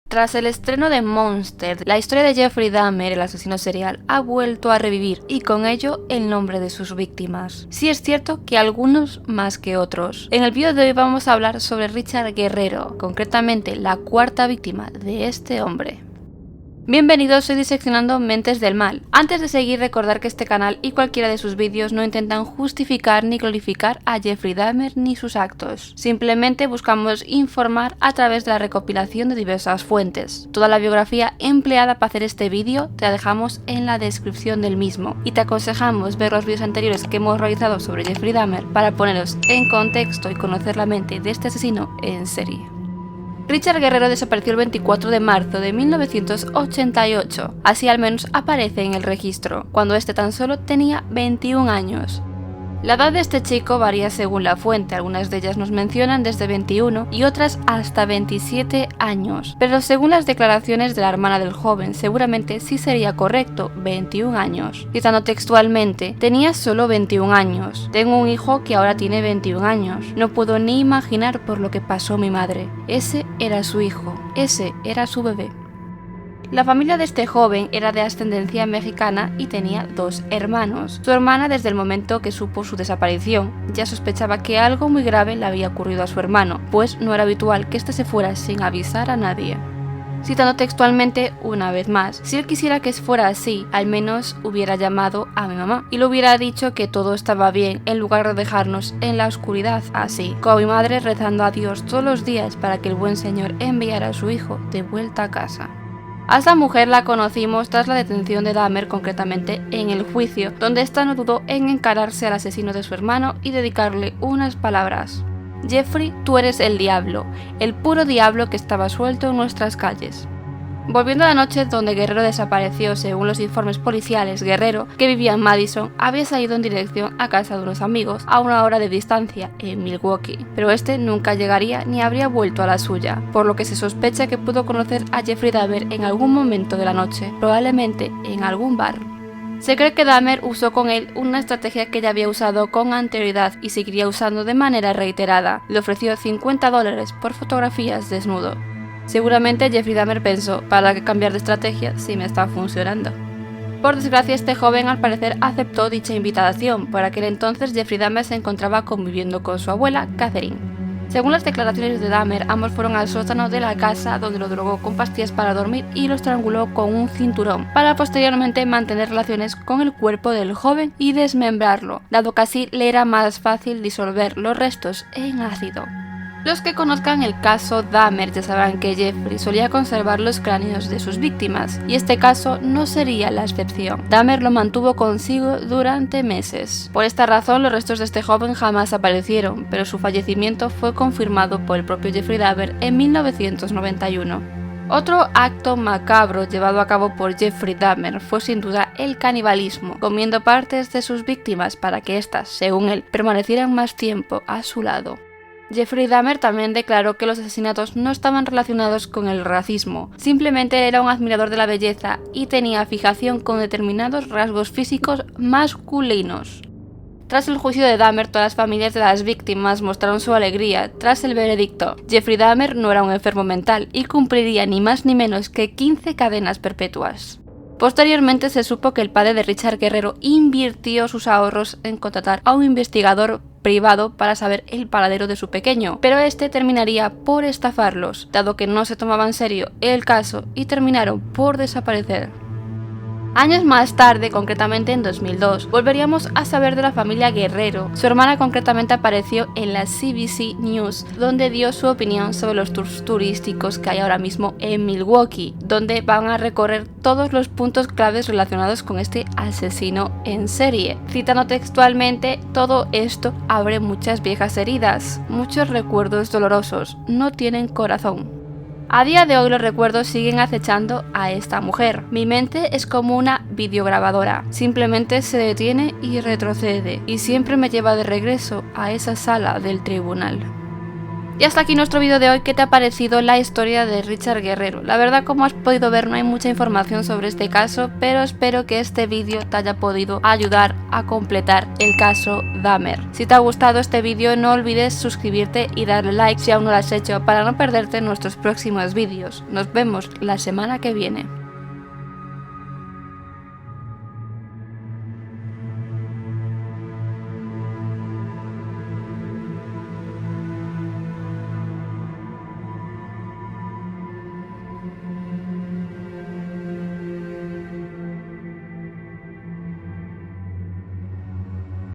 Tras el estreno de Monster, la historia de Jeffrey Dahmer, el asesino serial, ha vuelto a revivir y con ello el nombre de sus víctimas. Sí es cierto que algunos más que otros. En el vídeo de hoy vamos a hablar sobre Richard Guerrero, concretamente la cuarta víctima de este hombre. Bienvenidos, soy Diseccionando Mentes del Mal. Antes de seguir, recordar que este canal y cualquiera de sus vídeos no intentan justificar ni glorificar a Jeffrey Dahmer ni sus actos. Simplemente buscamos informar a través de la recopilación de diversas fuentes. Toda la biografía empleada para hacer este vídeo te la dejamos en la descripción del mismo y te aconsejamos ver los vídeos anteriores que hemos realizado sobre Jeffrey Dahmer para poneros en contexto y conocer la mente de este asesino en serie. Richard Guerrero desapareció el 24 de marzo de 1988, así al menos aparece en el registro, cuando este tan solo tenía 21 años. La edad de este chico varía según la fuente, algunas de ellas nos mencionan desde 21 y otras hasta 27 años, pero según las declaraciones de la hermana del joven seguramente sí sería correcto, 21 años. Citando textualmente, tenía solo 21 años, tengo un hijo que ahora tiene 21 años, no puedo ni imaginar por lo que pasó mi madre, ese era su hijo, ese era su bebé. La familia de este joven era de ascendencia mexicana y tenía dos hermanos. Su hermana, desde el momento que supo su desaparición, ya sospechaba que algo muy grave le había ocurrido a su hermano, pues no era habitual que éste se fuera sin avisar a nadie. Citando textualmente una vez más, si él quisiera que fuera así, al menos hubiera llamado a mi mamá y le hubiera dicho que todo estaba bien en lugar de dejarnos en la oscuridad así, con mi madre rezando a Dios todos los días para que el buen señor enviara a su hijo de vuelta a casa. A esta mujer la conocimos tras la detención de Dahmer, concretamente en el juicio, donde ésta no dudó en encararse al asesino de su hermano y dedicarle unas palabras. Jeffrey, tú eres el diablo, el puro diablo que estaba suelto en nuestras calles. Volviendo a la noche donde Guerrero desapareció, según los informes policiales, Guerrero, que vivía en Madison, había salido en dirección a casa de unos amigos a una hora de distancia, en Milwaukee, pero este nunca llegaría ni habría vuelto a la suya, por lo que se sospecha que pudo conocer a Jeffrey Dahmer en algún momento de la noche, probablemente en algún bar. Se cree que Dahmer usó con él una estrategia que ya había usado con anterioridad y seguiría usando de manera reiterada. Le ofreció $50 por fotografías desnudo. Seguramente Jeffrey Dahmer pensó, ¿para qué cambiar de estrategia si me está funcionando? Por desgracia, este joven al parecer aceptó dicha invitación. Por aquel entonces Jeffrey Dahmer se encontraba conviviendo con su abuela, Catherine. Según las declaraciones de Dahmer, ambos fueron al sótano de la casa donde lo drogó con pastillas para dormir y lo estranguló con un cinturón, para posteriormente mantener relaciones con el cuerpo del joven y desmembrarlo, dado que así le era más fácil disolver los restos en ácido. Los que conozcan el caso Dahmer ya sabrán que Jeffrey solía conservar los cráneos de sus víctimas, y este caso no sería la excepción. Dahmer lo mantuvo consigo durante meses. Por esta razón, los restos de este joven jamás aparecieron, pero su fallecimiento fue confirmado por el propio Jeffrey Dahmer en 1991. Otro acto macabro llevado a cabo por Jeffrey Dahmer fue sin duda el canibalismo, comiendo partes de sus víctimas para que éstas, según él, permanecieran más tiempo a su lado. Jeffrey Dahmer también declaró que los asesinatos no estaban relacionados con el racismo, simplemente era un admirador de la belleza y tenía fijación con determinados rasgos físicos masculinos. Tras el juicio de Dahmer, todas las familias de las víctimas mostraron su alegría tras el veredicto. Jeffrey Dahmer no era un enfermo mental y cumpliría ni más ni menos que 15 cadenas perpetuas. Posteriormente se supo que el padre de Richard Guerrero invirtió sus ahorros en contratar a un investigador privado para saber el paradero de su pequeño, pero este terminaría por estafarlos, dado que no se tomaba en serio el caso y terminaron por desaparecer. Años más tarde, concretamente en 2002, volveríamos a saber de la familia Guerrero. Su hermana concretamente apareció en la CBC News, donde dio su opinión sobre los tours turísticos que hay ahora mismo en Milwaukee, donde van a recorrer todos los puntos claves relacionados con este asesino en serie. Citando textualmente, todo esto abre muchas viejas heridas, muchos recuerdos dolorosos, no tienen corazón. A día de hoy los recuerdos siguen acechando a esta mujer. Mi mente es como una videograbadora, simplemente se detiene y retrocede, y siempre me lleva de regreso a esa sala del tribunal. Y hasta aquí nuestro vídeo de hoy. ¿Qué te ha parecido la historia de Richard Guerrero? La verdad, como has podido ver, no hay mucha información sobre este caso, pero espero que este vídeo te haya podido ayudar a completar el caso Dahmer. Si te ha gustado este vídeo, no olvides suscribirte y darle like si aún no lo has hecho para no perderte nuestros próximos vídeos. Nos vemos la semana que viene.